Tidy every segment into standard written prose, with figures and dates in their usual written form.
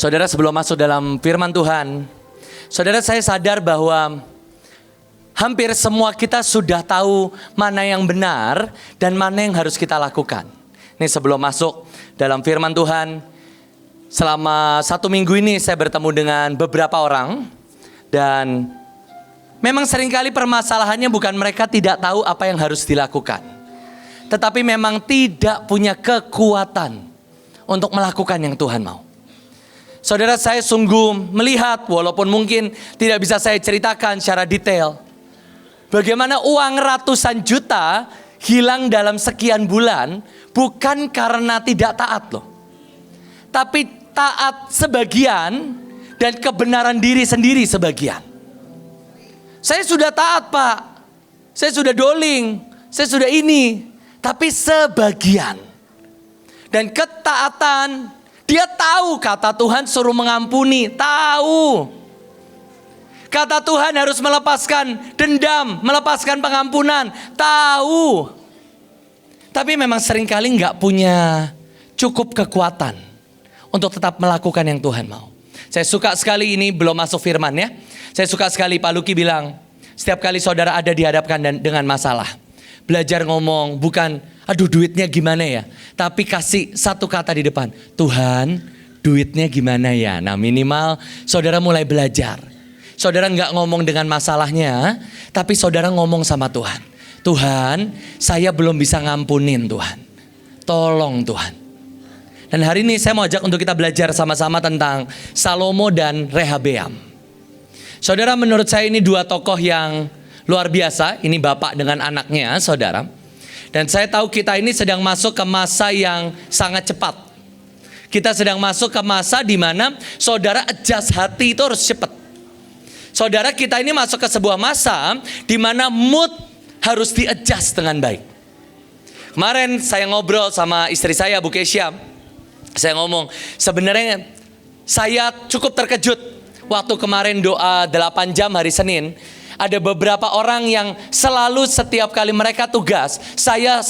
Saudara, sebelum masuk dalam firman Tuhan, saudara, saya sadar bahwa hampir semua kita sudah tahu mana yang benar dan mana yang harus kita lakukan. Ini sebelum masuk dalam firman Tuhan, selama 1 minggu ini saya bertemu dengan beberapa orang. Dan memang seringkali permasalahannya bukan mereka tidak tahu apa yang harus dilakukan, tetapi memang tidak punya kekuatan untuk melakukan yang Tuhan mau. Saudara, saya sungguh melihat, walaupun mungkin tidak bisa saya ceritakan secara detail, bagaimana uang ratusan juta hilang dalam sekian bulan, bukan karena tidak taat loh, tapi taat sebagian dan kebenaran diri sendiri sebagian. Saya sudah taat, Pak, saya sudah doling, saya sudah ini, tapi sebagian. Dan ketaatan, dia tahu kata Tuhan suruh mengampuni, tahu. Kata Tuhan harus melepaskan dendam, melepaskan pengampunan, tahu. Tapi memang seringkali gak punya cukup kekuatan untuk tetap melakukan yang Tuhan mau. Saya suka sekali, ini belum masuk firman ya. Saya suka sekali Pak Luki bilang, setiap kali saudara ada dihadapkan dengan masalah, belajar ngomong bukan, aduh duitnya gimana ya, tapi kasih satu kata di depan, Tuhan duitnya gimana ya. Nah minimal saudara mulai belajar. Saudara gak ngomong dengan masalahnya, tapi saudara ngomong sama Tuhan. Tuhan, saya belum bisa ngampunin Tuhan, tolong Tuhan. Dan hari ini saya mau ajak untuk kita belajar sama-sama tentang Salomo dan Rehabeam. Saudara, menurut saya ini dua tokoh yang luar biasa. Ini bapak dengan anaknya, saudara. Dan saya tahu kita ini sedang masuk ke masa yang sangat cepat. Kita sedang masuk ke masa di mana saudara adjust hati itu harus cepat. Saudara, kita ini masuk ke sebuah masa di mana mood harus di-adjust dengan baik. Kemarin saya ngobrol sama istri saya, Bu Kesya. Saya ngomong, sebenarnya saya cukup terkejut waktu kemarin doa 8 jam hari Senin. Ada beberapa orang yang selalu setiap kali mereka tugas, saya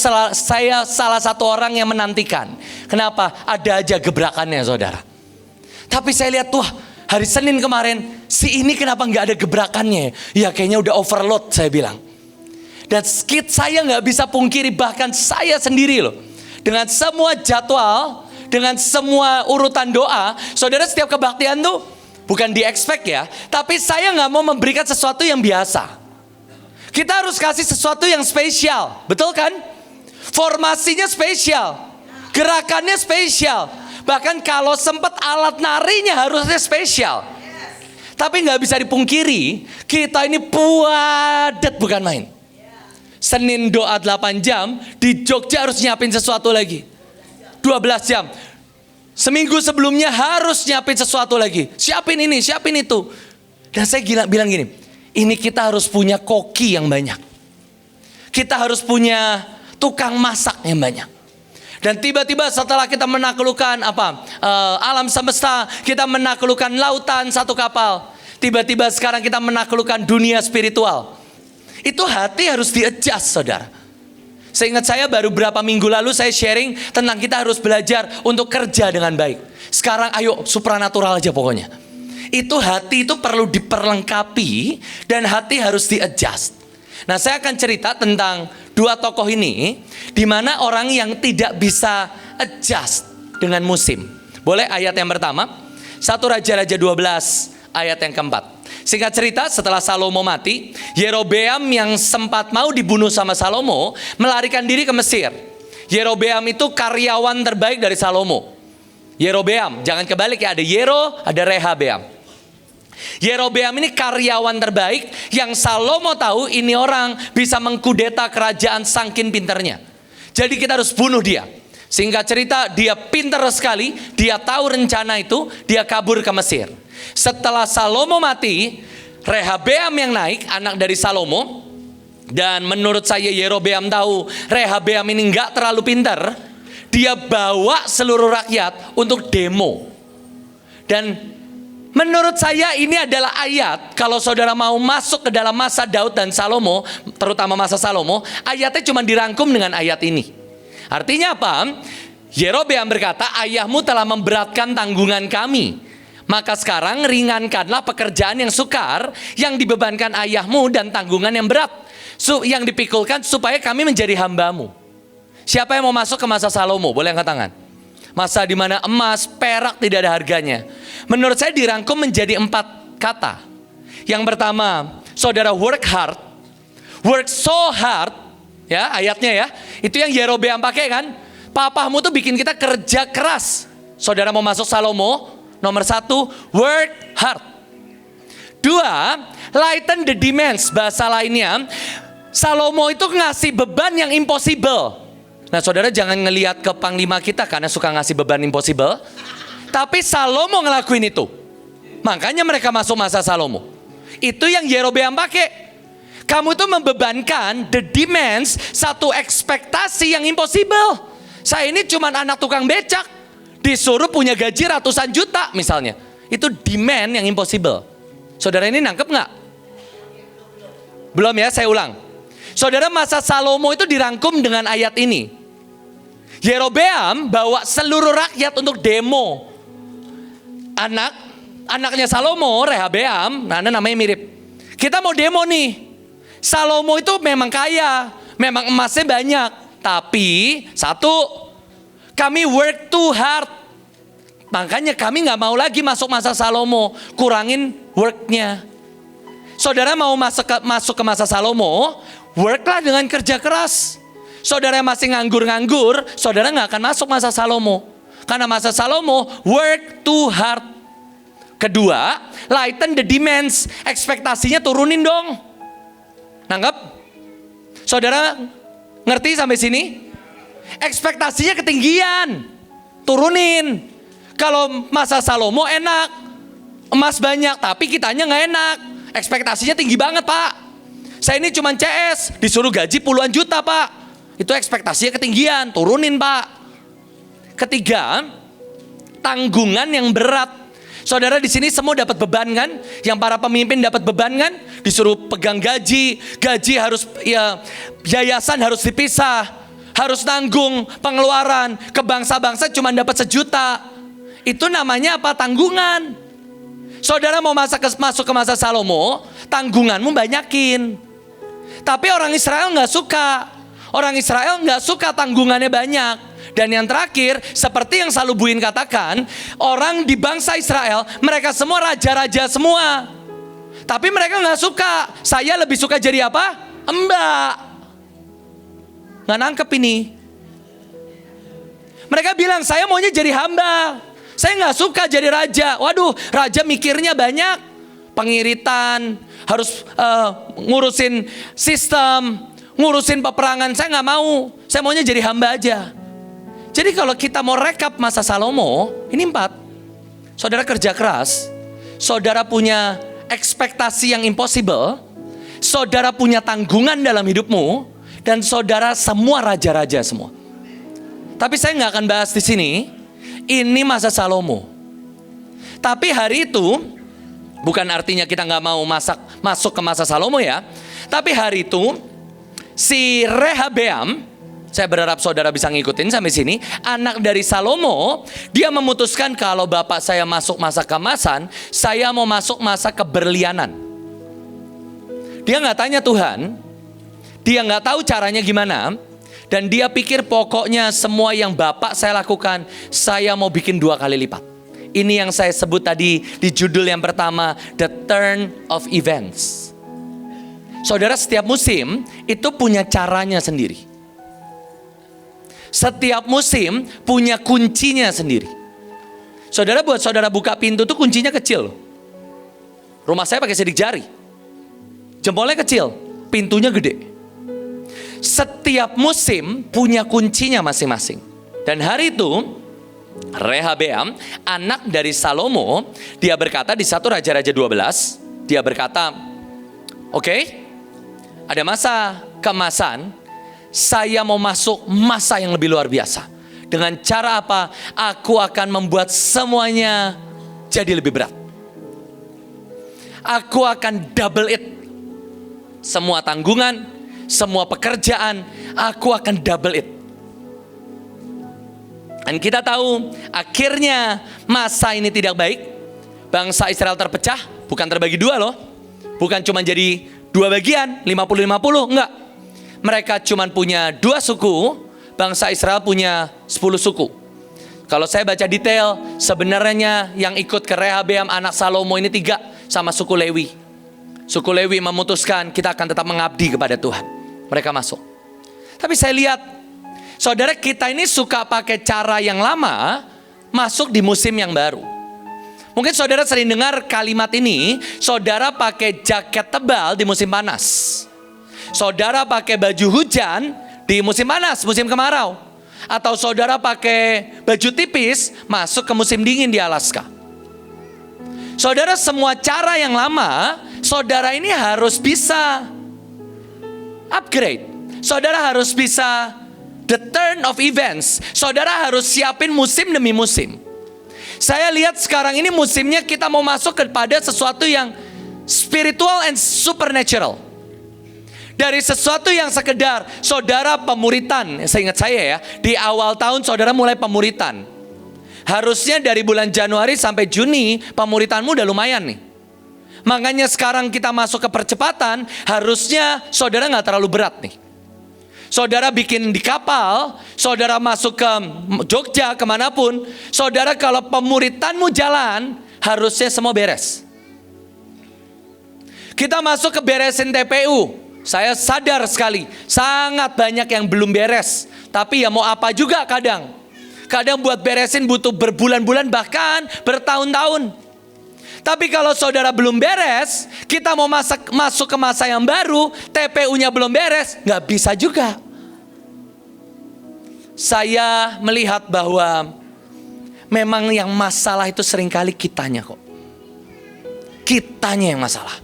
salah satu orang yang menantikan. Kenapa? Ada aja gebrakannya, saudara. Tapi saya lihat, wah, hari Senin kemarin si ini kenapa nggak ada gebrakannya? Ya kayaknya udah overload, saya bilang. Dan saya nggak bisa pungkiri, bahkan saya sendiri loh, dengan semua jadwal, dengan semua urutan doa, saudara, setiap kebaktian tuh bukan di-expect ya, tapi saya gak mau memberikan sesuatu yang biasa. Kita harus kasih sesuatu yang spesial, betul kan? Formasinya spesial, gerakannya spesial, bahkan kalau sempat alat narinya harusnya spesial. Tapi gak bisa dipungkiri, kita ini padat bukan main. Senin doa 8 jam, di Jogja harus nyiapin sesuatu lagi. 12 jam. Seminggu sebelumnya harus nyiapin sesuatu lagi. Siapin ini, siapin itu. Dan saya bilang gini, ini kita harus punya koki yang banyak. Kita harus punya tukang masak yang banyak. Dan tiba-tiba setelah kita menaklukkan alam semesta, kita menaklukkan lautan satu kapal. Tiba-tiba sekarang kita menaklukkan dunia spiritual. Itu hati harus di-adjust, saudara. Seingat saya baru berapa minggu lalu saya sharing tentang kita harus belajar untuk kerja dengan baik. Sekarang ayo supranatural aja pokoknya. Itu hati itu perlu diperlengkapi dan hati harus di-adjust. Nah, saya akan cerita tentang dua tokoh ini, di mana orang yang tidak bisa adjust dengan musim. Boleh ayat yang pertama? 1 Raja-Raja 12 ayat yang keempat. Singkat cerita, setelah Salomo mati, Yerobeam yang sempat mau dibunuh sama Salomo melarikan diri ke Mesir. Yerobeam itu karyawan terbaik dari Salomo. Yerobeam, jangan kebalik ya, ada Yero, ada Rehabeam. Yerobeam ini karyawan terbaik yang Salomo tahu ini orang bisa mengkudeta kerajaan saking pinternya. Jadi kita harus bunuh dia. Singkat cerita, dia pintar sekali, dia tahu rencana itu, dia kabur ke Mesir. Setelah Salomo mati, Rehabeam yang naik, anak dari Salomo. Dan menurut saya Yerobeam tahu Rehabeam ini gak terlalu pintar. Dia bawa seluruh rakyat untuk demo. Dan menurut saya ini adalah ayat, kalau saudara mau masuk ke dalam masa Daud dan Salomo, terutama masa Salomo, ayatnya cuma dirangkum dengan ayat ini. Artinya apa? Yerobeam berkata, ayahmu telah memberatkan tanggungan kami. Maka sekarang ringankanlah pekerjaan yang sukar, yang dibebankan ayahmu dan tanggungan yang berat, yang dipikulkan supaya kami menjadi hambamu. Siapa yang mau masuk ke masa Salomo? Boleh angkat tangan. Masa di mana emas, perak tidak ada harganya. Menurut saya dirangkum menjadi 4 kata. Yang pertama, saudara work hard, work so hard, ya ayatnya ya. Itu yang Yerobeam pakai kan? Papamu tuh bikin kita kerja keras. Saudara mau masuk Salomo? Nomor 1, work hard. 2, lighten the demands. Bahasa lainnya, Salomo itu ngasih beban yang impossible. Nah saudara jangan ngelihat ke panglima kita karena suka ngasih beban impossible. Tapi Salomo ngelakuin itu. Makanya mereka masuk masa Salomo. Itu yang Yerobeam pakai. Kamu itu membebankan the demands, satu ekspektasi yang impossible. Saya ini cuma anak tukang becak. Disuruh punya gaji ratusan juta misalnya. Itu demand yang impossible. Saudara ini nangkep gak? Belum ya, saya ulang. Saudara, masa Salomo itu dirangkum dengan ayat ini. Yerobeam bawa seluruh rakyat untuk demo. Anaknya Salomo, Rehabeam, namanya mirip. Kita mau demo nih. Salomo itu memang kaya, memang emasnya banyak. Tapi, satu, kami work too hard. Makanya kami gak mau lagi masuk masa Salomo. Kurangin worknya. Saudara mau masuk ke masa Salomo, worklah dengan kerja keras. Saudara yang masih nganggur-nganggur, saudara gak akan masuk masa Salomo. Karena masa Salomo, work too hard. Kedua, lighten the demands. Ekspektasinya turunin dong. Nanggap? Saudara ngerti sampai sini? Ekspektasinya ketinggian, turunin. Kalau masa Salomo enak, emas banyak, tapi kitanya gak enak. Ekspektasinya tinggi banget pak. Saya ini cuma CS, disuruh gaji puluhan juta pak. Itu ekspektasinya ketinggian, turunin pak. Ketiga, tanggungan yang berat. Saudara di sini semua dapat beban kan? Yang para pemimpin dapat beban kan? Disuruh pegang gaji harus ya, yayasan harus dipisah. Harus tanggung pengeluaran. Ke bangsa-bangsa cuma dapat 1 juta. Itu namanya apa? Tanggungan. Saudara mau masuk ke masa Salomo, tanggunganmu banyakin. Tapi orang Israel gak suka. Orang Israel gak suka tanggungannya banyak. Dan yang terakhir, seperti yang selalu Buin katakan, orang di bangsa Israel, mereka semua raja-raja semua. Tapi mereka gak suka. Saya lebih suka jadi apa? Mbak. Gak nangkep ini. Mereka bilang saya maunya jadi hamba. Saya gak suka jadi raja. Waduh, raja mikirnya banyak. Pengiritan, harus ngurusin sistem, ngurusin peperangan. Saya gak mau. Saya maunya jadi hamba aja. Jadi kalau kita mau rekap masa Salomo, ini 4. Saudara kerja keras, saudara punya ekspektasi yang impossible, saudara punya tanggungan dalam hidupmu, dan saudara semua raja-raja semua. Tapi saya nggak akan bahas di sini. Ini masa Salomo. Tapi hari itu bukan artinya kita nggak mau masuk ke masa Salomo ya. Tapi hari itu si Rehabeam, saya berharap saudara bisa ngikutin sampai sini. Anak dari Salomo, dia memutuskan kalau bapak saya masuk masa keemasan, saya mau masuk masa keberlianan. Dia nggak tanya Tuhan, dia nggak tahu caranya gimana, dan dia pikir pokoknya semua yang bapak saya lakukan, saya mau bikin 2 kali lipat. Ini yang saya sebut tadi di judul yang pertama, The Turn of Events. Saudara, setiap musim itu punya caranya sendiri. Setiap musim punya kuncinya sendiri. Saudara, buat saudara buka pintu tuh kuncinya kecil. Rumah saya pakai sidik jari. Jempolnya kecil, pintunya gede. Setiap musim punya kuncinya masing-masing. Dan hari itu Rehabeam, anak dari Salomo, dia berkata di 1 Raja-Raja 12, dia berkata, oke, ada masa keemasan, saya mau masuk masa yang lebih luar biasa. Dengan cara apa? Aku akan membuat semuanya jadi lebih berat. Aku akan double it. Semua tanggungan, semua pekerjaan, aku akan double it. Dan kita tahu akhirnya masa ini tidak baik. bangsa Israel terpecah, bukan terbagi dua loh. Bukan cuma jadi dua bagian, 50-50, enggak. Mereka cuma punya 2 suku, bangsa Israel punya 10 suku. Kalau saya baca detail, sebenarnya yang ikut ke Rehabeam anak Salomo ini 3 sama suku Lewi. Suku Lewi memutuskan kita akan tetap mengabdi kepada Tuhan. Mereka masuk. Tapi saya lihat, saudara kita ini suka pakai cara yang lama, masuk di musim yang baru. Mungkin saudara sering dengar kalimat ini, saudara pakai jaket tebal di musim panas. Saudara pakai baju hujan di musim panas, musim kemarau. Atau saudara pakai baju tipis masuk ke musim dingin di Alaska. Saudara, semua cara yang lama, saudara ini harus bisa upgrade. Saudara harus bisa the turn of events. Saudara harus siapin musim demi musim. Saya lihat sekarang ini musimnya kita mau masuk kepada sesuatu yang spiritual and supernatural. Dari sesuatu yang sekedar saudara pemuritan. Saya ingat saya ya, di awal tahun saudara mulai pemuritan. Harusnya dari bulan Januari sampai Juni pemuritanmu udah lumayan nih. Makanya sekarang kita masuk ke percepatan, harusnya saudara gak terlalu berat nih. Saudara bikin di kapal, saudara masuk ke Jogja, kemanapun, saudara kalau pemuritanmu jalan, harusnya semua beres. Kita masuk ke beresin TPU. Saya sadar sekali, sangat banyak yang belum beres. Tapi ya mau apa juga kadang. Kadang buat beresin butuh berbulan-bulan, bahkan bertahun-tahun. Tapi kalau saudara belum beres, kita mau masuk ke masa yang baru, TPU-nya belum beres, nggak bisa juga. Saya melihat bahwa memang yang masalah itu seringkali kitanya kok. Kitanya yang masalah.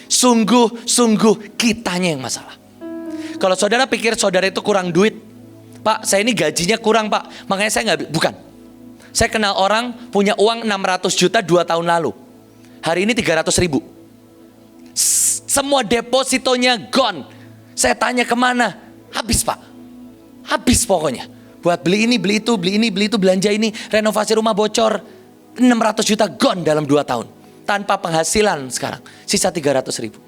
Sungguh-sungguh kitanya yang masalah. Kalau saudara pikir saudara itu kurang duit, Pak, saya ini gajinya kurang Pak, makanya saya nggak, bukan. Saya kenal orang punya uang 600 juta 2 tahun lalu. Hari ini 300 ribu. Semua depositonya gone. Saya tanya kemana? Habis Pak. Habis pokoknya. Buat beli ini, beli itu, beli ini, beli itu, belanja ini. Renovasi rumah bocor. 600 juta gone dalam 2 tahun. Tanpa penghasilan sekarang. Sisa 300 ribu.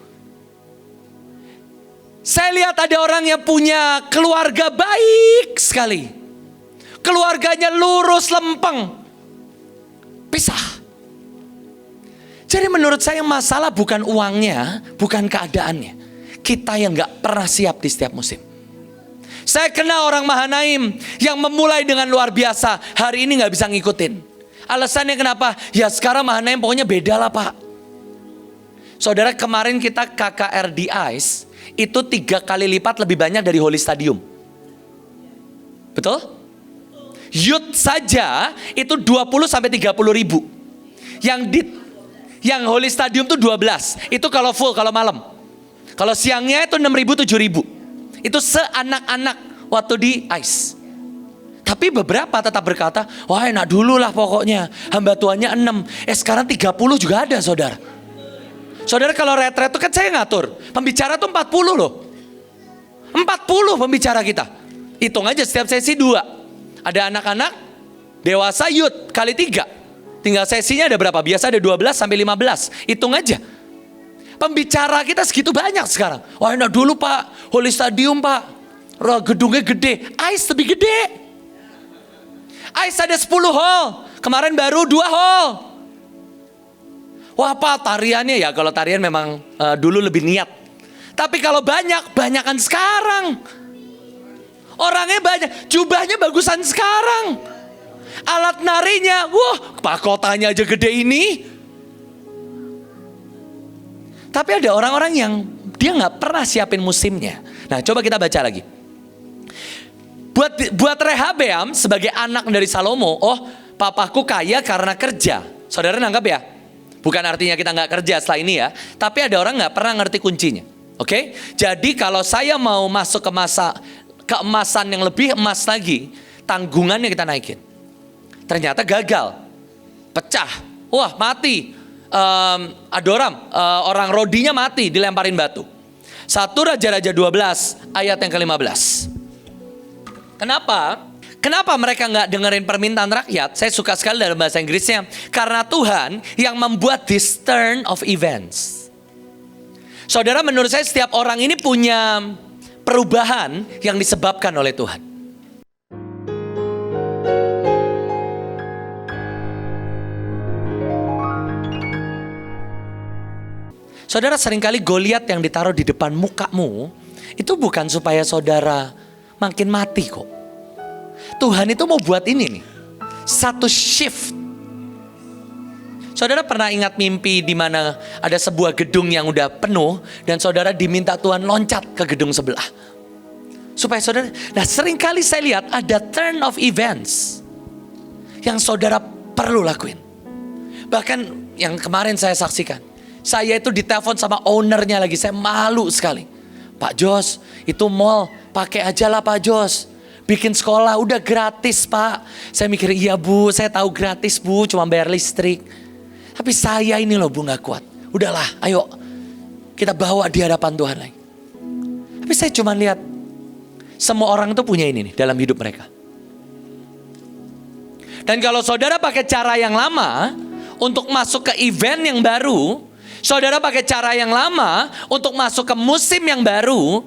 Saya lihat ada orang yang punya keluarga baik sekali. Keluarganya lurus lempeng. Pisah. Jadi menurut saya masalah bukan uangnya, bukan keadaannya. Kita yang gak pernah siap di setiap musim. Saya kenal orang Mahanaim yang memulai dengan luar biasa. Hari ini gak bisa ngikutin. Alasannya kenapa? Ya sekarang Mahanaim pokoknya beda lah Pak. Saudara, kemarin kita KKR di ICE itu 3 kali lipat lebih banyak dari Holy Stadium. Betul? Youth saja itu 20-30 ribu. Yang Holy Stadium itu 12. Itu kalau full, kalau malam. Kalau siangnya itu 6 ribu, 7 ribu. Itu seanak-anak waktu di ICE. Tapi beberapa tetap berkata, wah enak dulu lah pokoknya. Hamba Tuhannya 6. Sekarang 30 juga ada saudara. Saudara, kalau retret itu kan saya ngatur. Pembicara tuh 40 loh. 40 pembicara kita. Hitung aja setiap sesi 2. Ada anak-anak, dewasa, youth, kali 3. Tinggal sesinya ada berapa? Biasa ada 12 sampai 15. Hitung aja. Pembicara kita segitu banyak sekarang. Wah enak dulu Pak, Holy Stadium Pak. Gedungnya gede, ICE lebih gede. ICE ada 10 hall. Kemarin baru 2 hall. Wah Pak, tariannya ya, kalau tarian memang dulu lebih niat. Tapi kalau banyakan sekarang. Orangnya banyak, jubahnya bagusan sekarang. Alat narinya, wah pakotanya aja gede ini. Tapi ada orang-orang yang dia gak pernah siapin musimnya. Nah coba kita baca lagi. Buat Rehabeam sebagai anak dari Salomo, oh papaku kaya karena kerja. Saudara nangkap ya? Bukan artinya kita gak kerja setelah ini ya. Tapi ada orang gak pernah ngerti kuncinya. Oke? Jadi kalau saya mau masuk ke masa keemasan yang lebih emas lagi, tanggungannya kita naikin. Ternyata gagal. Pecah. Wah mati. Adoram. Orang Rodinya mati dilemparin batu. 1 Raja-Raja 12 ayat yang ke-15. Kenapa? Kenapa mereka nggak dengerin permintaan rakyat? Saya suka sekali dalam bahasa Inggrisnya. Karena Tuhan yang membuat this turn of events. Saudara, menurut saya setiap orang ini punya perubahan yang disebabkan oleh Tuhan. Saudara, seringkali Goliat yang ditaruh di depan mukamu itu bukan supaya saudara makin mati kok. Tuhan itu mau buat ini nih, satu shift. Saudara pernah ingat mimpi di mana ada sebuah gedung yang udah penuh dan saudara diminta Tuhan loncat ke gedung sebelah. Supaya saudara, nah seringkali saya lihat ada turn of events yang saudara perlu lakuin. Bahkan yang kemarin saya saksikan, saya itu ditelepon sama ownernya lagi, saya malu sekali. Pak Jos, itu mall pakai aja lah Pak Jos. Bikin sekolah udah gratis Pak. Saya mikir iya Bu, saya tahu gratis Bu, cuma bayar listrik. Tapi saya ini loh Bu gak kuat. Udahlah ayo kita bawa di hadapan Tuhan lagi. Tapi saya cuma lihat semua orang itu punya ini nih dalam hidup mereka. Dan kalau saudara pakai cara yang lama untuk masuk ke event yang baru, saudara pakai cara yang lama untuk masuk ke musim yang baru,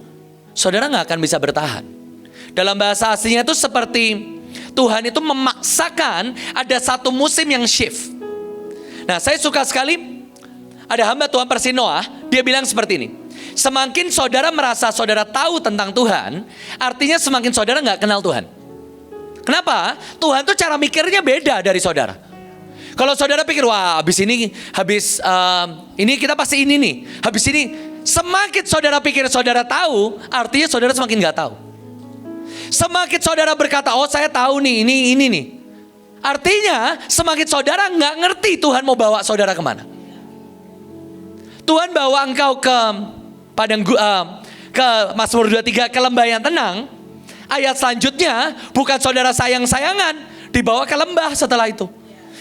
saudara gak akan bisa bertahan. Dalam bahasa aslinya itu seperti Tuhan itu memaksakan ada satu musim yang shift. Nah saya suka sekali ada hamba Tuhan Persinoa, dia bilang seperti ini. Semakin saudara merasa saudara tahu tentang Tuhan, artinya semakin saudara gak kenal Tuhan. Kenapa? Tuhan tuh cara mikirnya beda dari saudara. Kalau saudara pikir, wah habis ini kita pasti ini nih. Habis ini, semakin saudara pikir saudara tahu, artinya saudara semakin gak tahu. Semakin saudara berkata, oh saya tahu nih, ini nih. Artinya, semakin saudara gak ngerti Tuhan mau bawa saudara kemana. Tuhan bawa engkau ke ke Mazmur 23, ke lembah yang tenang. Ayat selanjutnya, bukan saudara sayang-sayangan, dibawa ke lembah setelah itu.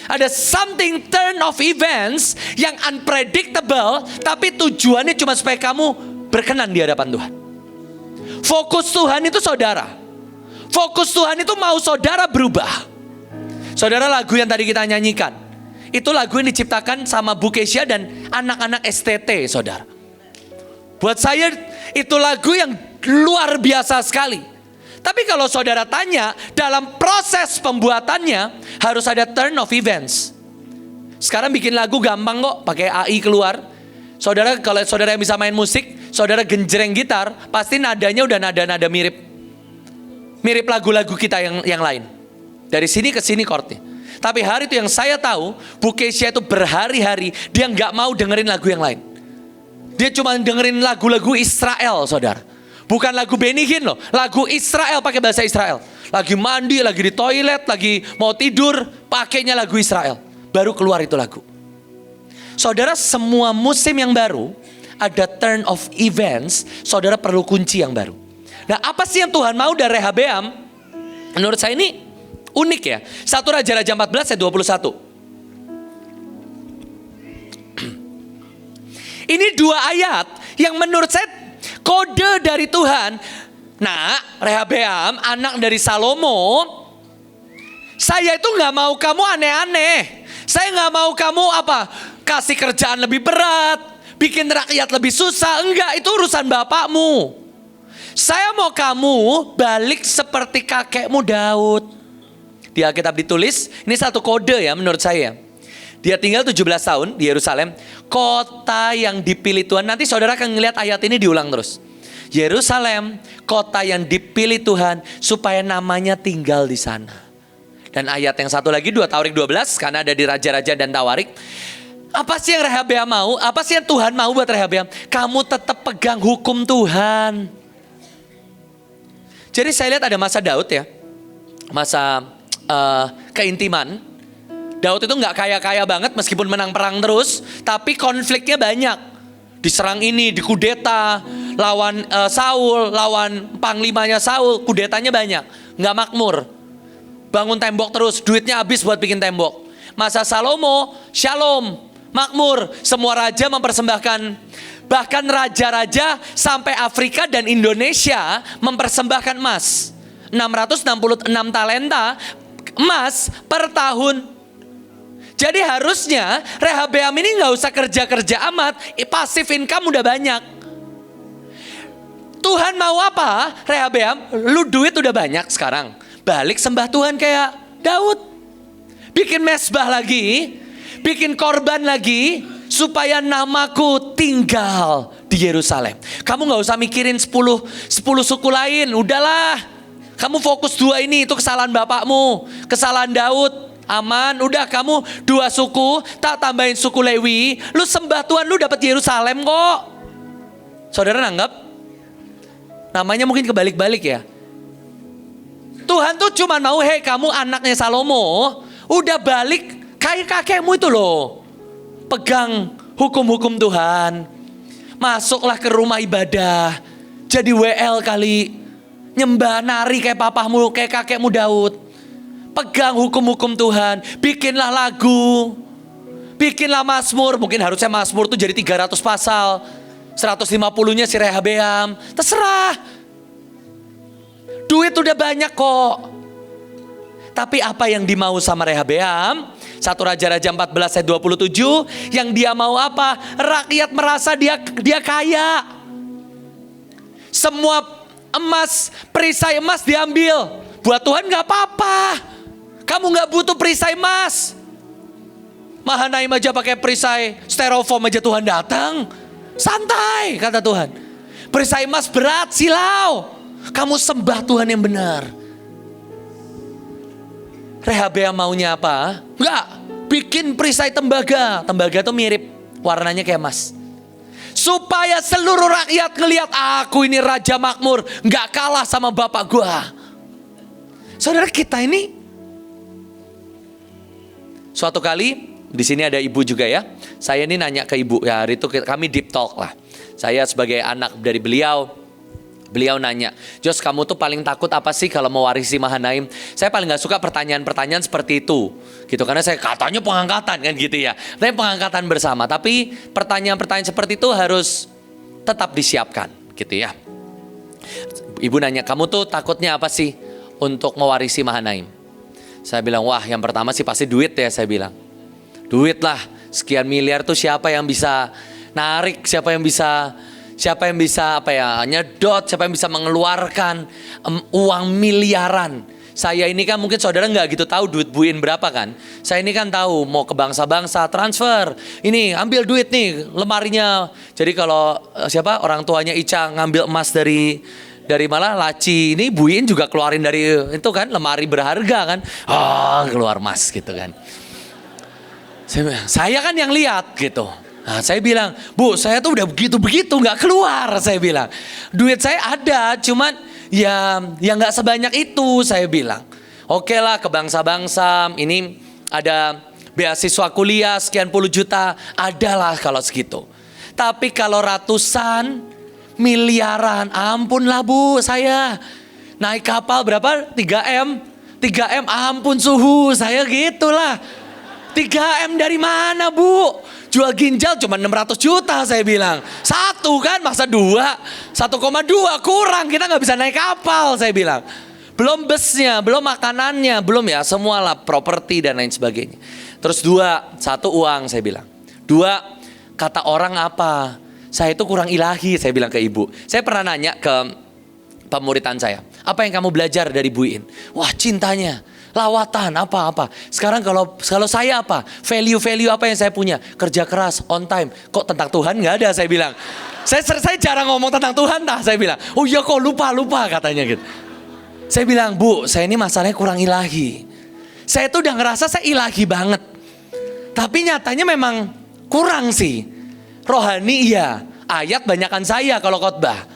Ada something turn of events yang unpredictable, tapi tujuannya cuma supaya kamu berkenan di hadapan Tuhan. Fokus Tuhan itu saudara. Fokus Tuhan itu mau saudara berubah. Saudara, lagu yang tadi kita nyanyikan, itu lagu yang diciptakan sama Bu Kesia dan anak-anak STT, saudara. Buat saya itu lagu yang luar biasa sekali. Tapi kalau saudara tanya, dalam proses pembuatannya harus ada turn of events. Sekarang bikin lagu gampang kok, pakai AI keluar. Saudara, kalau saudara yang bisa main musik, saudara genjreng gitar, pasti nadanya udah nada-nada mirip lagu-lagu kita yang lain. Dari sini ke sini chordnya. Tapi hari itu yang saya tahu, Bu Kesia itu berhari-hari dia nggak mau dengerin lagu yang lain. Dia cuma dengerin lagu-lagu Israel, saudara. Bukan lagu Benny Hinn loh, lagu Israel pakai bahasa Israel. Lagi mandi, lagi di toilet, lagi mau tidur, pakainya lagu Israel. Baru keluar itu lagu. Saudara, semua musim yang baru ada turn of events, saudara perlu kunci yang baru. Nah, apa sih yang Tuhan mau dari Rehabeam? Menurut saya ini unik ya. 1 Raja-Raja 14 ayat 21. Ini 2 ayat yang menurut saya kode dari Tuhan. Nah, Rehabeam, anak dari Salomo, saya itu gak mau kamu aneh-aneh. Saya gak mau kamu kasih kerjaan lebih berat, bikin rakyat lebih susah. Enggak, itu urusan bapakmu. Saya mau kamu balik seperti kakekmu Daud. Di Alkitab ditulis, ini satu kode ya menurut saya. Dia tinggal 17 tahun di Yerusalem, kota yang dipilih Tuhan. Nanti saudara akan ngelihat ayat ini diulang terus. Yerusalem, kota yang dipilih Tuhan supaya namanya tinggal di sana. Dan ayat yang satu lagi 2 Tawarik 12, karena ada di Raja-Raja dan Tawarik. Apa sih yang Rehabeam mau? Apa sih yang Tuhan mau buat Rehabeam? Kamu tetap pegang hukum Tuhan. Jadi saya lihat ada masa Daud ya, masa keintiman. Daud itu gak kaya-kaya banget meskipun menang perang terus, tapi konfliknya banyak. Diserang ini, dikudeta, lawan Saul, lawan panglimanya Saul, kudetanya banyak. Gak makmur, bangun tembok terus, duitnya habis buat bikin tembok. Masa Salomo, shalom, makmur, semua raja mempersembahkan. Bahkan raja-raja sampai Afrika dan Indonesia mempersembahkan emas. 666 talenta emas per tahun. Jadi harusnya Rehabeam ini gak usah kerja-kerja amat, pasif income udah banyak. Tuhan mau apa? Rehabeam, lu duit udah banyak sekarang, balik sembah Tuhan kayak Daud. Bikin mesbah lagi, bikin korban lagi, supaya namaku tinggal di Yerusalem. Kamu gak usah mikirin 10 suku lain, udahlah. Kamu fokus 2 ini, itu kesalahan bapakmu, kesalahan Daud. Aman, udah kamu 2 suku, tak tambahin suku Lewi, lu sembah Tuhan, lu dapat Yerusalem kok. Saudara nanggap? Namanya mungkin kebalik-balik ya. Tuhan tuh cuma mau, hei kamu anaknya Salomo, udah balik kayak kakekmu itu loh. Pegang hukum-hukum Tuhan. Masuklah ke rumah ibadah. Jadi WL kali. Nyembah nari kayak papamu, kayak kakekmu Daud. Pegang hukum-hukum Tuhan. Bikinlah lagu. Bikinlah mazmur. Mungkin harusnya mazmur tuh jadi 300 pasal. 150-nya si Rehabeam. Terserah. Duit udah banyak kok. Tapi apa yang dimau sama Rehabeam? 1 Raja-Raja 14 ayat 27. Yang dia mau apa? Rakyat merasa dia kaya. Semua emas, perisai emas diambil. Buat Tuhan gak apa-apa. Kamu gak butuh perisai emas. Mahanaim aja pakai perisai styrofoam aja Tuhan datang. Santai kata Tuhan. Perisai emas berat, silau. Kamu sembah Tuhan yang benar. Rehabeam maunya apa? Enggak, bikin perisai tembaga. Tembaga tuh mirip, warnanya kayak emas. Supaya seluruh rakyat ngelihat aku ini raja makmur, enggak kalah sama bapak gua. Saudara kita ini, suatu kali di sini ada ibu juga ya. Saya ini nanya ke ibu, ya hari itu kami deep talk lah. Saya sebagai anak dari beliau nanya, Jos kamu tuh paling takut apa sih kalau mewarisi Mahanaim? Saya paling gak suka pertanyaan-pertanyaan seperti itu. Gitu, karena saya katanya pengangkatan kan gitu ya. Tapi pengangkatan bersama. Tapi pertanyaan-pertanyaan seperti itu harus tetap disiapkan gitu ya. Ibu nanya, kamu tuh takutnya apa sih untuk mewarisi Mahanaim? Saya bilang, wah yang pertama sih pasti duit ya, saya bilang. Duit lah, sekian miliar tuh siapa yang bisa narik, siapa yang bisa nyedot, siapa yang bisa mengeluarkan uang miliaran. Saya ini kan mungkin saudara nggak gitu tahu duit Buin berapa kan. Saya ini kan tahu mau ke bangsa-bangsa transfer. Ini ambil duit nih lemarinya. Jadi kalau orang tuanya Ica ngambil emas dari malah laci, ini Buin juga keluarin dari itu kan lemari berharga kan. Keluar emas gitu kan. Saya kan yang lihat gitu. Nah, saya bilang, Bu, saya tuh udah begitu-begitu gak keluar, saya bilang. Duit saya ada, cuman ya gak sebanyak itu, saya bilang. Oke lah, ke bangsa-bangsa, ini ada beasiswa kuliah sekian puluh juta, adalah kalau segitu. Tapi kalau ratusan, miliaran, ampun lah Bu, saya naik kapal berapa? 3M, ampun suhu, saya gitulah. 3M dari mana Bu? Jual ginjal cuma 600 juta saya bilang. 1 kan masa 2? 1,2 kurang, kita gak bisa naik kapal saya bilang. Belum busnya, belum makanannya, belum ya semualah properti dan lain sebagainya. Terus 2, 1 uang saya bilang. 2, kata orang apa? Saya itu kurang ilahi saya bilang ke ibu. Saya pernah nanya ke pemuritan saya. Apa yang kamu belajar dari Buin? Wah cintanya. Lawatan apa-apa. Sekarang kalau saya apa? Value apa yang saya punya? Kerja keras, on time. Kok tentang Tuhan gak ada saya bilang. Saya jarang ngomong tentang Tuhan saya bilang. Oh iya kok lupa katanya gitu. Saya bilang, Bu, saya ini masalahnya kurang ilahi. Saya tuh udah ngerasa saya ilahi banget. Tapi nyatanya memang kurang sih. Rohani iya. Ayat banyakan saya kalau khotbah.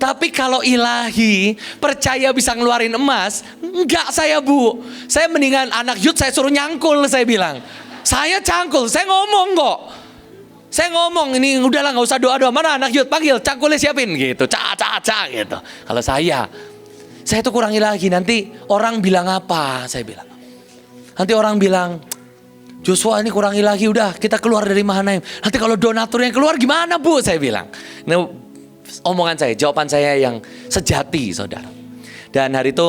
Tapi kalau ilahi, percaya bisa ngeluarin emas, enggak saya Bu. Saya mendingan anak youth saya suruh nyangkul saya bilang. Saya cangkul, saya ngomong kok. Saya ngomong ini udahlah gak usah doa-doa. Mana anak youth panggil, cangkulnya siapin gitu. Gitu. Kalau saya tuh kurang ilahi. Nanti orang bilang apa saya bilang. Nanti orang bilang, Joshua ini kurang ilahi udah kita keluar dari Mahanaim. Nanti kalau donatur yang keluar gimana Bu saya bilang. Nah, omongan saya, jawaban saya yang sejati saudara. Dan hari itu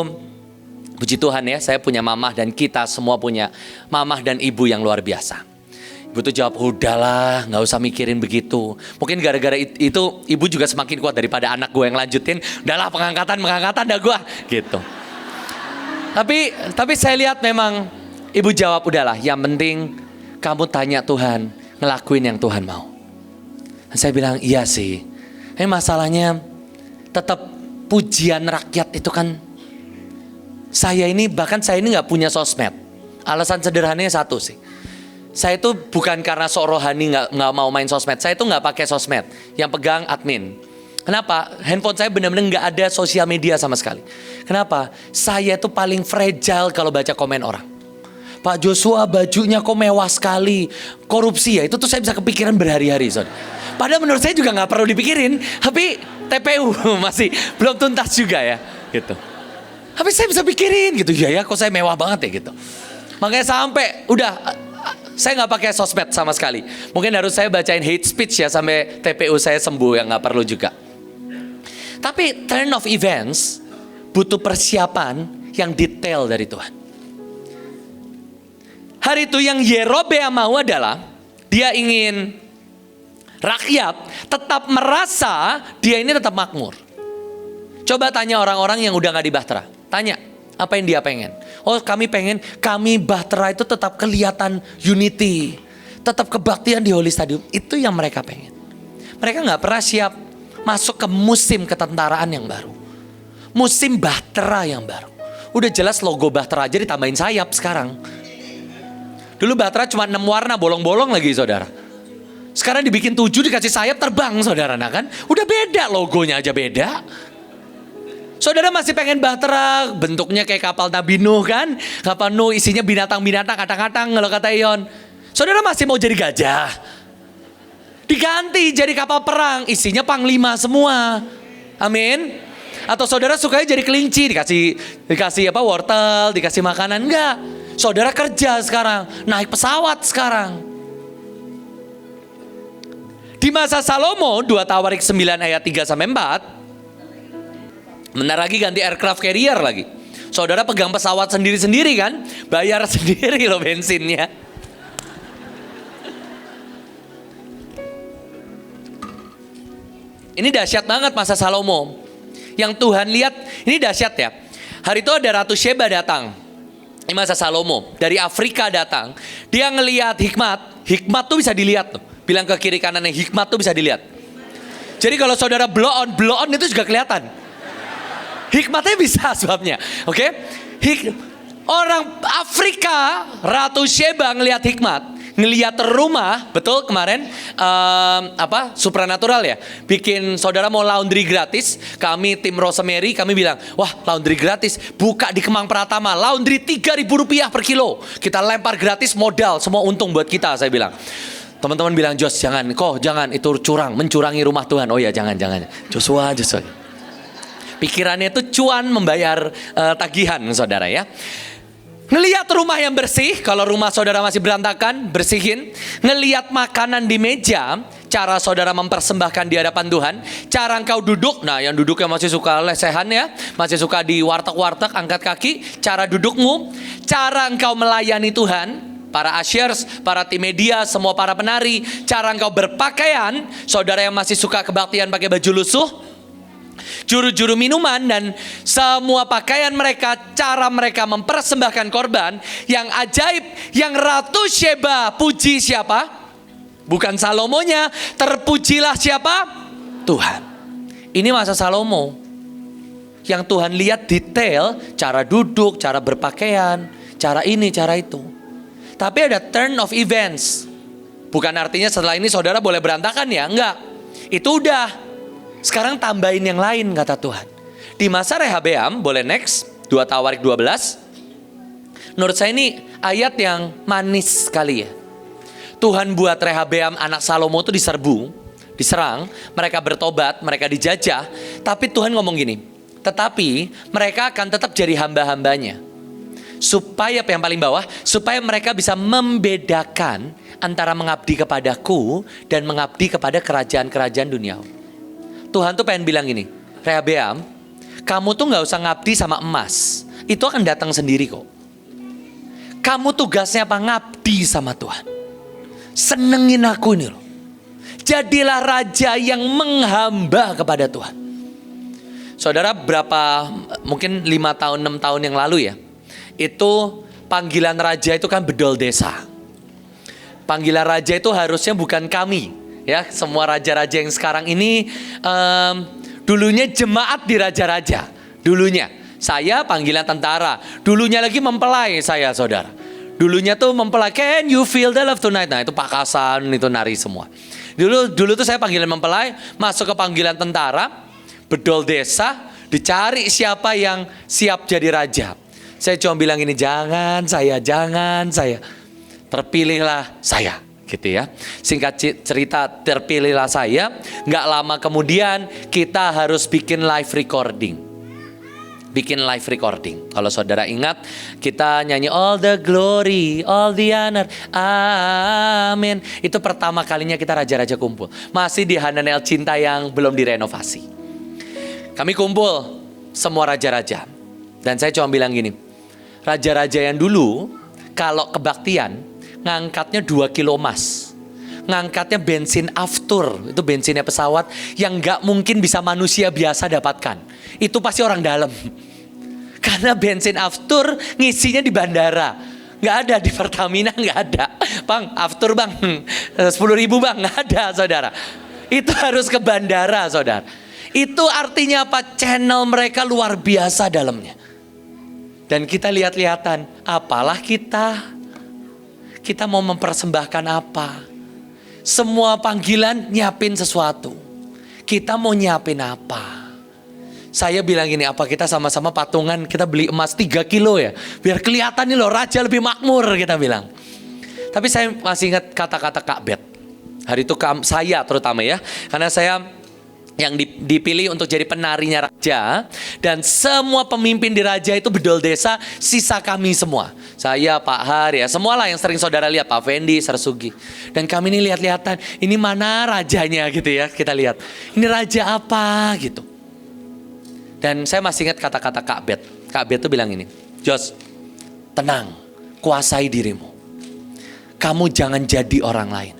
puji Tuhan ya, saya punya mamah dan kita semua punya mamah dan ibu yang luar biasa. Ibu tuh jawab, udahlah gak usah mikirin begitu. Mungkin gara-gara itu ibu juga semakin kuat daripada anak gue yang lanjutin. Udahlah pengangkatan dah gue gitu. Tapi saya lihat memang ibu jawab, udahlah yang penting kamu tanya Tuhan, ngelakuin yang Tuhan mau. Dan saya bilang iya sih. Ini masalahnya tetap pujian rakyat itu kan. Saya ini gak punya sosmed. Alasan sederhananya satu sih. Saya itu bukan karena sok rohani nggak mau main sosmed. Saya itu nggak pakai sosmed. Yang pegang admin. Kenapa? Handphone saya benar-benar nggak ada sosial media sama sekali. Kenapa? Saya itu paling fragile kalau baca komen orang. Pak Joshua bajunya kok mewah sekali. Korupsi ya, itu tuh saya bisa kepikiran berhari-hari. Padahal menurut saya juga nggak perlu dipikirin. Tapi TPU masih belum tuntas juga ya. Gitu. Tapi saya bisa pikirin gitu. Ya kok saya mewah banget ya gitu. Makanya sampai udah... Saya nggak pakai sosmed sama sekali. Mungkin harus saya bacain hate speech ya sampai TPU saya sembuh, yang nggak perlu juga. Tapi turn of events butuh persiapan yang detail dari Tuhan. Hari itu yang Yerobeam mau adalah dia ingin rakyat tetap merasa dia ini tetap makmur. Coba tanya orang-orang yang udah nggak di Bahtera. Tanya apa yang dia pengen. Oh kami pengen kami Bahtera itu tetap kelihatan unity. Tetap kebaktian di Holy Stadium. Itu yang mereka pengen. Mereka gak pernah siap masuk ke musim ketentaraan yang baru. Musim Bahtera yang baru. Udah jelas logo Bahtera aja ditambahin sayap sekarang. Dulu Bahtera cuma 6 warna bolong-bolong lagi saudara. Sekarang dibikin 7 dikasih sayap terbang saudara. Nah kan udah beda, logonya aja beda. Saudara masih pengen Bahtera, bentuknya kayak kapal Nabi Nuh kan. Kapal Nuh isinya binatang-binatang, katang-katang kalau kata Ion. Saudara masih mau jadi gajah. Diganti jadi kapal perang, isinya panglima semua. Amin. Atau saudara sukanya jadi kelinci, dikasih wortel, dikasih makanan. Enggak. Saudara kerja sekarang, naik pesawat sekarang. Di masa Salomo, 2 Tawarik 9 ayat 3 sampai 4. Bentar lagi ganti aircraft carrier lagi. Saudara pegang pesawat sendiri-sendiri kan? Bayar sendiri loh bensinnya. Ini dahsyat banget masa Salomo. Yang Tuhan lihat, ini dahsyat ya. Hari itu ada Ratu Sheba datang. Ini masa Salomo. Dari Afrika datang. Dia ngelihat hikmat. Hikmat tuh bisa dilihat tuh. Bilang ke kiri kanannya, hikmat tuh bisa dilihat. Jadi kalau saudara blow on itu juga kelihatan. Hikmatnya bisa sebabnya, oke? Orang Afrika, Ratu Sheba ngelihat hikmat, ngelihat rumah, betul kemarin supranatural ya, bikin saudara mau laundry gratis. Kami tim Rosemary, kami bilang, wah laundry gratis, buka di Kemang Pratama, laundry 3.000 rupiah per kilo, kita lempar gratis modal, semua untung buat kita, saya bilang. Teman-teman bilang, Jos jangan, itu curang, mencurangi rumah Tuhan. Oh ya jangan, Joshua. Pikirannya itu cuan membayar tagihan saudara ya. Ngelihat rumah yang bersih, kalau rumah saudara masih berantakan, bersihin. Ngelihat makanan di meja, cara saudara mempersembahkan di hadapan Tuhan. Cara engkau duduk, nah yang duduknya masih suka lesehan ya, masih suka di warteg-warteg, angkat kaki. Cara dudukmu, cara engkau melayani Tuhan. Para ushers, para tim media, semua para penari. Cara engkau berpakaian, saudara yang masih suka kebaktian pakai baju lusuh. Juru-juru minuman dan semua pakaian mereka, cara mereka mempersembahkan korban yang ajaib, yang Ratu Sheba puji siapa? Bukan Salomonya, terpujilah siapa? Tuhan. Ini masa Salomo. Yang Tuhan lihat detail, cara duduk, cara berpakaian, cara ini, cara itu. Tapi ada turn of events. Bukan artinya setelah ini saudara boleh berantakan ya, enggak. Itu udah. Sekarang tambahin yang lain kata Tuhan. Di masa Rehabeam, boleh next, 2 Tawarik 12. Menurut saya ini ayat yang manis sekali ya. Tuhan buat Rehabeam anak Salomo itu diserang, mereka bertobat, mereka dijajah. Tapi Tuhan ngomong gini, tetapi mereka akan tetap jadi hamba-hambanya. Supaya yang paling bawah, supaya mereka bisa membedakan antara mengabdi kepadaku dan mengabdi kepada kerajaan-kerajaan dunia. Tuhan tuh pengen bilang gini, Rehabeam, Kamu tuh gak usah ngabdi sama emas. Itu akan datang sendiri kok. Kamu tugasnya apa? Ngabdi sama Tuhan. Senengin aku ini loh. Jadilah raja yang menghamba kepada Tuhan. Saudara, mungkin 5 tahun, 6 tahun yang lalu ya, itu panggilan raja itu kan bedol desa. Panggilan raja itu harusnya bukan kami, ya. Semua raja-raja yang sekarang ini dulunya jemaat di raja-raja. Dulunya saya panggilan tentara. Dulunya lagi mempelai saya, saudara. Dulunya tuh mempelai. Can you feel the love tonight? Nah itu pakasan, itu nari semua. Dulu tuh saya panggilan mempelai, masuk ke panggilan tentara, bedol desa, dicari siapa yang siap jadi raja. Saya cuma bilang ini, jangan saya. Terpilihlah saya, gitu ya. Singkat cerita, terpilihlah saya. Nggak lama kemudian kita harus bikin live recording. Kalau saudara ingat, kita nyanyi all the glory, all the honor, amin. Itu pertama kalinya kita raja-raja kumpul. Masih di Hananel Cinta yang belum direnovasi. Kami kumpul semua raja-raja. Dan saya cuma bilang gini, raja-raja yang dulu kalau kebaktian ngangkatnya 2 kilo emas. Ngangkatnya bensin aftur, itu bensinnya pesawat yang gak mungkin bisa manusia biasa dapatkan. Itu pasti orang dalam. Karena bensin aftur ngisinya di bandara. Gak ada di Pertamina, gak ada. Bang, aftur bang, 10.000 bang, gak ada saudara. Itu harus ke bandara saudara. Itu artinya apa? Channel mereka luar biasa dalamnya. Dan kita lihat-lihatan, apalah kita mau mempersembahkan apa? Semua panggilan nyiapin sesuatu. Kita mau nyiapin apa? Saya bilang gini, apa kita sama-sama patungan, kita beli emas 3 kilo ya? Biar kelihatan nih loh, raja lebih makmur, kita bilang. Tapi saya masih ingat kata-kata Kak Bet. Hari itu saya terutama ya, karena saya yang dipilih untuk jadi penarinya raja. Dan semua pemimpin di raja itu bedol desa, sisa kami semua. Saya, Pak Har, ya semualah yang sering saudara lihat, Pak Fendi, Sarsugi. Dan kami ini lihat-lihatan, ini mana rajanya gitu ya, kita lihat. Ini raja apa gitu. Dan saya masih ingat kata-kata Kak Bet. Kak Bet tuh bilang ini, Jos, tenang, kuasai dirimu. Kamu jangan jadi orang lain.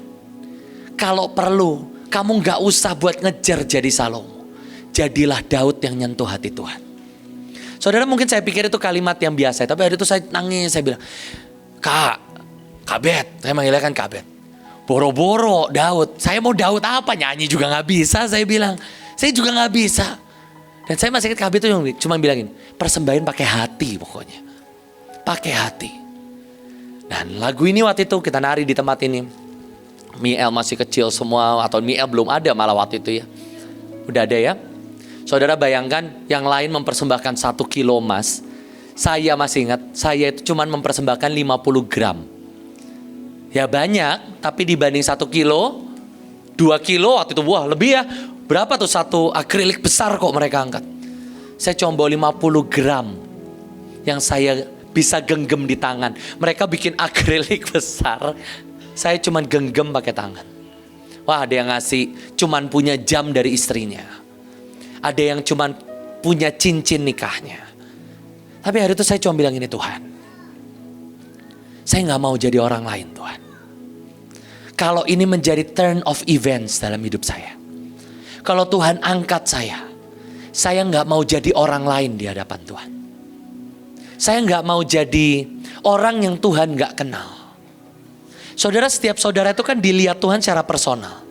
Kalau perlu, kamu gak usah buat ngejar jadi Salomo. Jadilah Daud yang nyentuh hati Tuhan. Saudara, mungkin saya pikir itu kalimat yang biasa. Tapi hari itu saya nangis, saya bilang, Kak Bet, saya manggilnya kan Kak Bet. Boro-boro Daud, saya mau Daud apa? Nyanyi juga gak bisa, saya bilang. Saya juga gak bisa. Dan saya masih ingat Kak Bet itu cuma bilang ini, persembahin pakai hati pokoknya. Pakai hati. Dan lagu ini waktu itu kita nari di tempat ini. Miel masih kecil semua, atau Miel belum ada malah waktu itu ya. Udah ada ya. Saudara bayangkan yang lain mempersembahkan 1 kilo emas. Saya masih ingat, saya itu cuma mempersembahkan 50 gram. Ya banyak, tapi dibanding 1 kilo, 2 kilo waktu itu, wah lebih ya. Berapa tuh satu akrilik besar kok mereka angkat. Saya cuma bawa 50 gram yang saya bisa genggam di tangan. Mereka bikin akrilik besar, saya cuma genggam pakai tangan. Wah, ada yang ngasih cuman punya jam dari istrinya. Ada yang cuman punya cincin nikahnya. Tapi hari itu saya cuma bilang ini, Tuhan, saya gak mau jadi orang lain Tuhan. Kalau ini menjadi turn of events dalam hidup saya. Kalau Tuhan angkat saya gak mau jadi orang lain di hadapan Tuhan. Saya gak mau jadi orang yang Tuhan gak kenal. Saudara, setiap saudara itu kan dilihat Tuhan secara personal.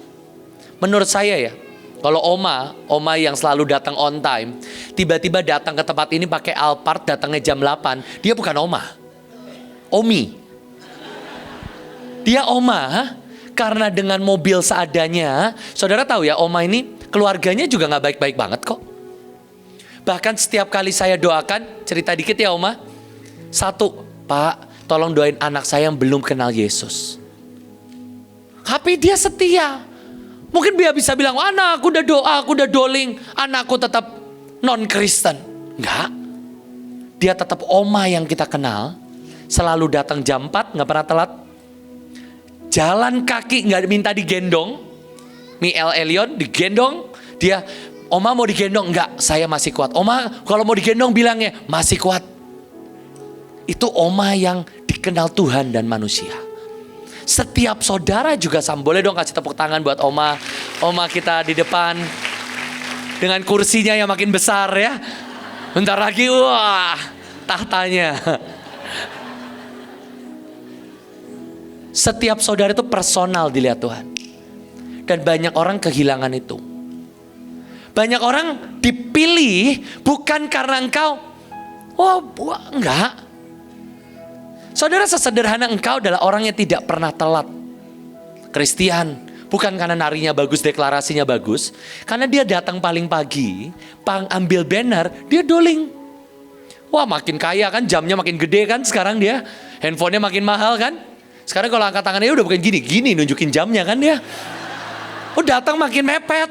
Menurut saya ya, kalau oma yang selalu datang on time, tiba-tiba datang ke tempat ini pakai Alphard, datangnya jam 8, dia bukan oma. Omi. Dia oma, karena dengan mobil seadanya. Saudara tahu ya, oma ini keluarganya juga gak baik-baik banget kok. Bahkan setiap kali saya doakan, cerita dikit ya oma. 1, Pak, tolong doain anak saya yang belum kenal Yesus. Tapi dia setia. Mungkin dia bisa bilang, anak aku udah doa, aku udah doling, anakku tetap non-Kristen. Enggak. Dia tetap oma yang kita kenal. Selalu datang jam 4, gak pernah telat. Jalan kaki, gak minta digendong. Miel Elion digendong. Dia Oma mau digendong? Enggak, saya masih kuat. Oma kalau mau digendong bilangnya masih kuat. Itu oma yang dikenal Tuhan dan manusia. Setiap saudara juga sama. Boleh dong kasih tepuk tangan buat oma. Oma kita di depan. Dengan kursinya yang makin besar ya. Bentar lagi wah tahtanya. Setiap saudara itu personal dilihat Tuhan. Dan banyak orang kehilangan itu. Banyak orang dipilih bukan karena engkau, enggak. Saudara, sesederhana engkau adalah orang yang tidak pernah telat. Kristian, bukan karena narinya bagus, deklarasinya bagus. Karena dia datang paling pagi, ambil banner, dia doling. Wah makin kaya kan, jamnya makin gede kan sekarang dia. Handphonenya makin mahal kan. Sekarang kalau angkat tangannya udah bukan gini nunjukin jamnya kan dia. Datang makin mepet.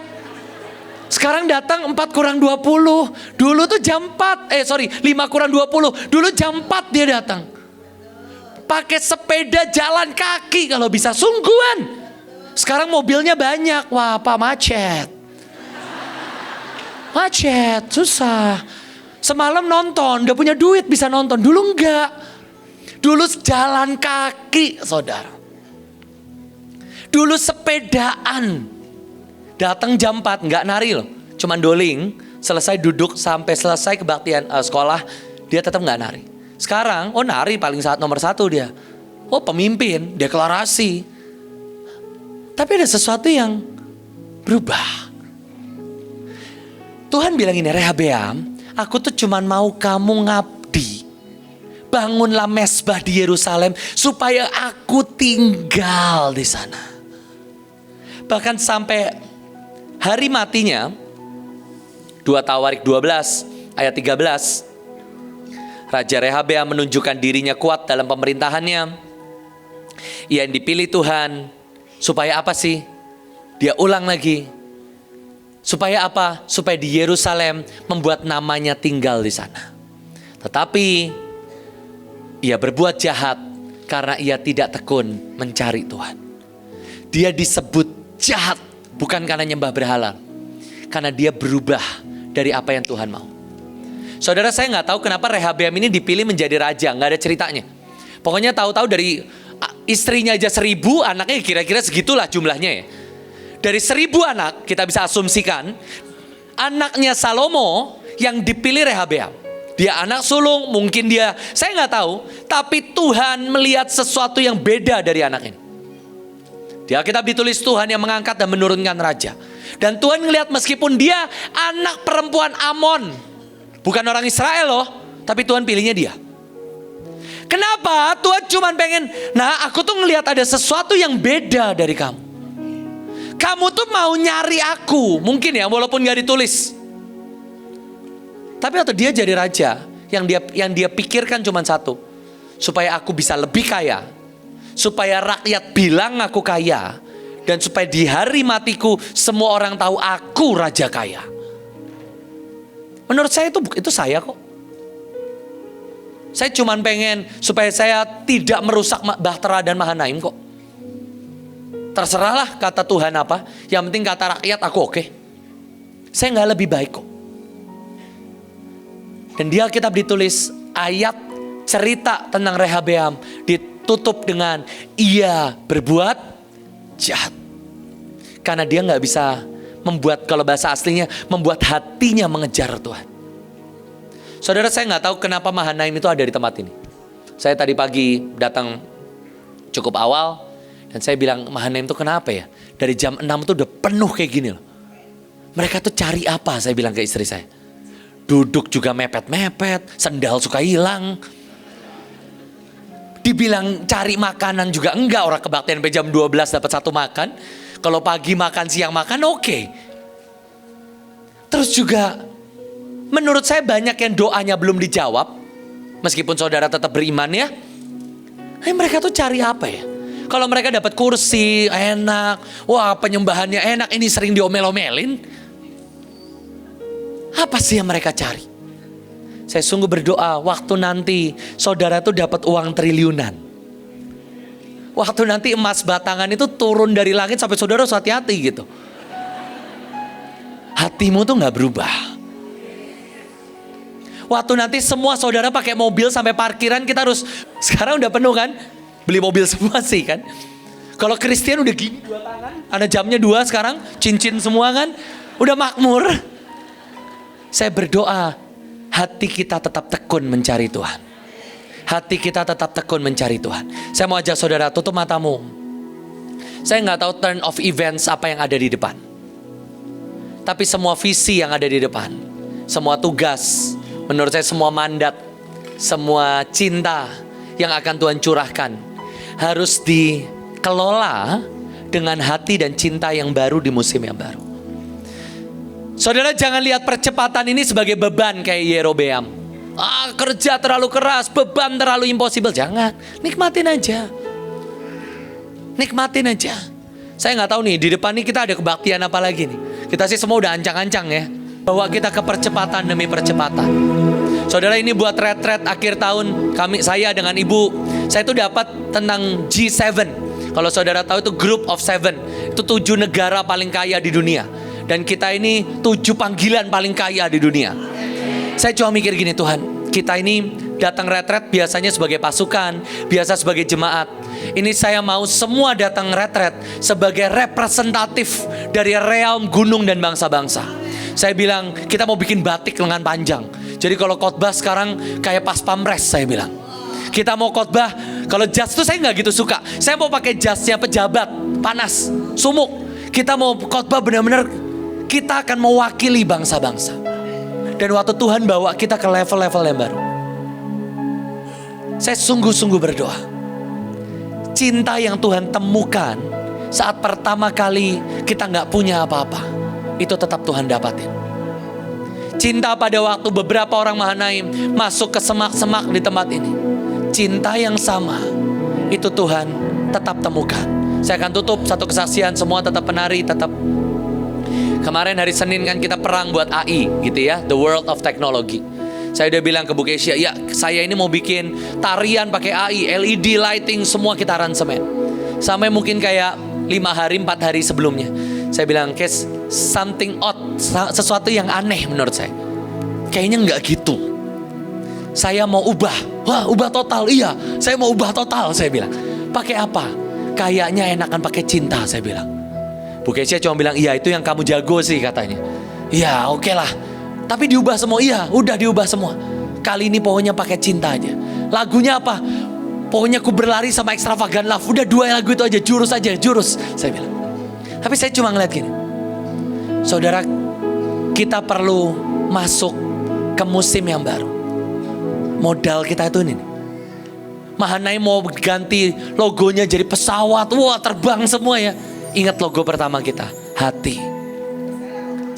Sekarang datang 4 kurang 20. Dulu tuh jam 4. 5 kurang 20. Dulu jam 4 dia datang. Pakai sepeda jalan kaki kalau bisa. Sungguhan. Sekarang mobilnya banyak. Wah apa macet. Macet. Susah. Semalam nonton. Udah punya duit bisa nonton. Dulu enggak. Dulu jalan kaki saudara. Dulu sepedaan. Datang jam 4, nggak nari loh. Cuman doling, selesai duduk sampai selesai kebaktian sekolah, dia tetap nggak nari. Sekarang, nari paling nomor 1 dia. Pemimpin, deklarasi. Tapi ada sesuatu yang berubah. Tuhan bilang ini, Rehabeam, aku tuh cuman mau kamu ngabdi. Bangunlah mesbah di Yerusalem supaya aku tinggal di sana. Bahkan sampai hari matinya, 2 Tawarik 12 ayat 13. Raja Rehabeam menunjukkan dirinya kuat dalam pemerintahannya. Ia yang dipilih Tuhan. Supaya apa sih? Dia ulang lagi. Supaya apa? Supaya di Yerusalem membuat namanya tinggal di sana. Tetapi ia berbuat jahat karena ia tidak tekun mencari Tuhan. Dia disebut jahat. Bukan karena nyembah berhala. Karena dia berubah dari apa yang Tuhan mau. Saudara, saya gak tahu kenapa Rehabeam ini dipilih menjadi raja. Gak ada ceritanya. Pokoknya tahu-tahu dari istrinya aja 1000, anaknya kira-kira segitulah jumlahnya ya. Dari 1000 anak kita bisa asumsikan. Anaknya Salomo yang dipilih Rehabeam. Dia anak sulung, mungkin dia, saya gak tahu. Tapi Tuhan melihat sesuatu yang beda dari anak ini. Di Alkitab ditulis Tuhan yang mengangkat dan menurunkan raja. Dan Tuhan ngelihat meskipun dia anak perempuan Amon. Bukan orang Israel loh. Tapi Tuhan pilihnya dia. Kenapa? Tuhan cuma pengen, aku tuh ngelihat ada sesuatu yang beda dari kamu. Kamu tuh mau nyari aku. Mungkin ya, walaupun gak ditulis. Tapi waktu dia jadi raja, yang dia pikirkan cuma satu. Supaya aku bisa lebih kaya. Supaya rakyat bilang aku kaya. Dan supaya di hari matiku semua orang tahu aku raja kaya. Menurut saya itu saya kok. Saya cuma pengen supaya saya tidak merusak Bahtera dan Mahanaim kok. Terserahlah kata Tuhan apa. Yang penting kata rakyat aku oke. Saya gak lebih baik kok. Dan di Alkitab ditulis ayat cerita tentang Rehabeam ditutup dengan ia berbuat jahat. Karena dia gak bisa membuat, kalau bahasa aslinya, membuat hatinya mengejar Tuhan. Saudara, saya gak tahu kenapa Mahanaim itu ada di tempat ini. Saya tadi pagi datang cukup awal. Dan saya bilang, Mahanaim itu kenapa ya? Dari jam 6 itu udah penuh kayak gini loh. Mereka tuh cari apa? Saya bilang ke istri saya. Duduk juga mepet-mepet, sendal suka hilang. Dibilang cari makanan juga enggak. Orang kebaktian sampai jam 12 dapat 1 makan. Kalau pagi makan, siang makan oke. Terus juga menurut saya banyak yang doanya belum dijawab. Meskipun saudara tetap beriman ya. Mereka tuh cari apa ya? Kalau mereka dapat kursi enak. Wah penyembahannya enak. Ini sering diomel-omelin. Apa sih yang mereka cari? Saya sungguh berdoa waktu nanti saudara tuh dapat uang triliunan. Waktu nanti emas batangan itu turun dari langit sampai saudara harus hati-hati gitu. hatimu tuh gak berubah. Waktu nanti semua saudara pakai mobil sampai parkiran, kita harus, sekarang udah penuh kan, beli mobil semua sih kan. Kalau Christian udah gini 2 tangan, ada jamnya 2 sekarang, cincin semua kan, udah makmur. Saya berdoa, hati kita tetap tekun mencari Tuhan. Hati kita tetap tekun mencari Tuhan. Saya mau ajak saudara, tutup matamu. Saya gak tahu turn of events apa yang ada di depan. Tapi semua visi yang ada di depan, semua tugas, menurut saya semua mandat, semua cinta yang akan Tuhan curahkan, harus dikelola dengan hati dan cinta yang baru di musim yang baru. Saudara jangan lihat percepatan ini sebagai beban kayak Yerobeam. Kerja terlalu keras, beban terlalu impossible. Jangan, nikmatin aja. Nikmatin aja. Saya gak tahu nih, di depan nih kita ada kebaktian apa lagi nih. Kita sih semua udah ancang-ancang ya, bawa kita ke percepatan demi percepatan. Saudara, ini buat retret akhir tahun saya dengan ibu, saya itu dapat tentang G7. Kalau saudara tahu itu Group of 7. Itu 7 negara paling kaya di dunia. Dan kita ini 7 panggilan paling kaya di dunia. Saya cuma mikir gini, Tuhan, kita ini datang retret biasanya sebagai pasukan, biasa sebagai jemaat. Ini saya mau semua datang retret sebagai representatif dari realm gunung dan bangsa-bangsa. Saya bilang kita mau bikin batik lengan panjang. Jadi kalau khotbah sekarang kayak pas pamres, saya bilang. Kita mau khotbah, kalau jas tuh saya nggak gitu suka. Saya mau pakai jasnya pejabat, panas, sumuk. Kita mau khotbah benar-benar kita akan mewakili bangsa-bangsa. Dan waktu Tuhan bawa kita ke level-level yang baru, saya sungguh-sungguh berdoa. Cinta yang Tuhan temukan saat pertama kali kita gak punya apa-apa, itu tetap Tuhan dapatin. Cinta pada waktu beberapa orang Mahanaim masuk ke semak-semak di tempat ini, cinta yang sama itu Tuhan tetap temukan. Saya akan tutup satu kesaksian, semua tetap penari, tetap. Kemarin hari Senin kan kita perang buat AI gitu ya, The World of Technology. Saya udah bilang ke Bu Kesia, ya saya ini mau bikin tarian pakai AI, LED lighting, semua kita aransemen. Sampai mungkin kayak 5 hari, 4 hari sebelumnya. Saya bilang, Kes, something odd, sesuatu yang aneh menurut saya. Kayaknya nggak gitu. Saya mau ubah, ubah total, iya. Saya mau ubah total, saya bilang. Pakai apa? Kayaknya enakan pakai cinta, saya bilang. Bu Kesia cuma bilang, iya itu yang kamu jago sih katanya. Iya oke lah. Tapi diubah semua, iya udah diubah semua. Kali ini pokoknya pakai cinta aja. Lagunya apa? Pokoknya ku berlari sama Extravagant Love. Udah 2 lagu itu aja, jurus aja, jurus. Saya bilang. Tapi saya cuma ngeliat gini. Saudara, kita perlu masuk ke musim yang baru. Modal kita itu ini. Mahanaim mau ganti logonya jadi pesawat. Wah terbang semua ya. Ingat logo pertama kita, hati.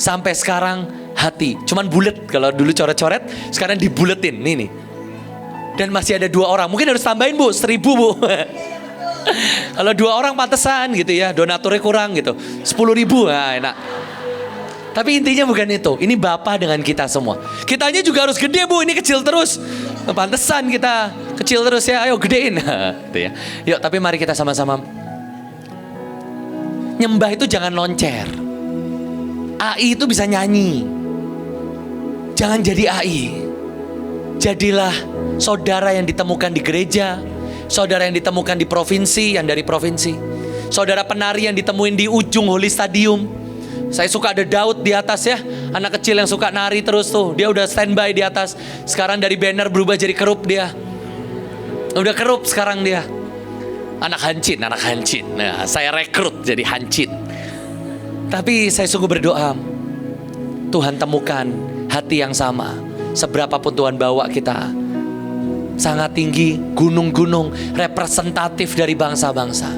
Sampai sekarang hati, cuman bulet. Kalau dulu coret-coret, sekarang dibuletin nih. Dan masih ada 2 orang, mungkin harus tambahin Bu, 1000 Bu. Kalau 2 orang pantesan gitu ya, donaturnya kurang gitu, 10.000, nah enak. Tapi intinya bukan itu, ini Bapa dengan kita semua. Kitanya juga harus gede Bu, ini kecil terus. Pantesan kita kecil terus ya, ayo gedein. Gitu ya. Yuk, tapi mari kita sama-sama. Nyembah itu jangan loncer. AI itu bisa nyanyi. Jangan jadi AI. Jadilah saudara yang ditemukan di gereja, saudara yang ditemukan di provinsi, yang dari provinsi, saudara penari yang ditemuin di ujung Holy Stadium. Saya suka ada Daud di atas ya, anak kecil yang suka nari terus tuh. Dia udah standby di atas. Sekarang dari banner berubah jadi kerup dia. Udah kerup sekarang dia. Anak hancin. Nah, saya rekrut jadi hancin. Tapi saya sungguh berdoa, Tuhan temukan hati yang sama. Seberapapun Tuhan bawa kita sangat tinggi, gunung-gunung representatif dari bangsa-bangsa.